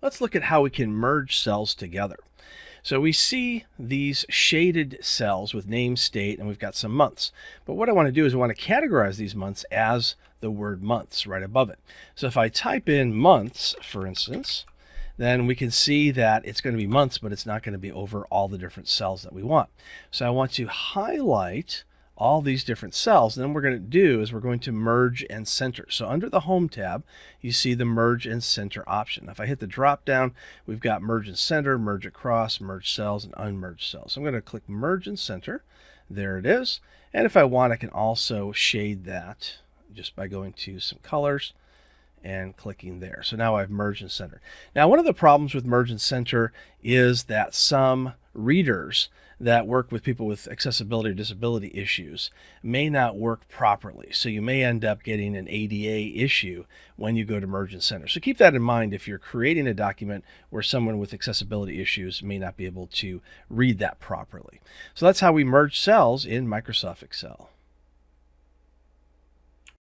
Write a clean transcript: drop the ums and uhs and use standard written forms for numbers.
Let's look at how we can merge cells together. So we see these shaded cells with name, state, and we've got some months. But what I want to do is I want to categorize these months as the word months right above it. So if I type in months, for instance, then we can see that it's going to be months, but it's not going to be over all the different cells that we want. So I want to highlight all these different cells. And then what we're going to do is we're going to merge and center. So under the Home tab, you see the merge and center option. If I hit the drop down, we've got merge and center, merge across, merge cells, and unmerge cells. So I'm going to click merge and center. There it is. And if I want, I can also shade that just by going to some colors and clicking there. So now I've merged and centered. Now, one of the problems with merge and center is that some readers that work with people with accessibility or disability issues may not work properly. So you may end up getting an ADA issue when you go to merge and center. So keep that in mind if you're creating a document where someone with accessibility issues may not be able to read that properly. So that's how we merge cells in Microsoft Excel.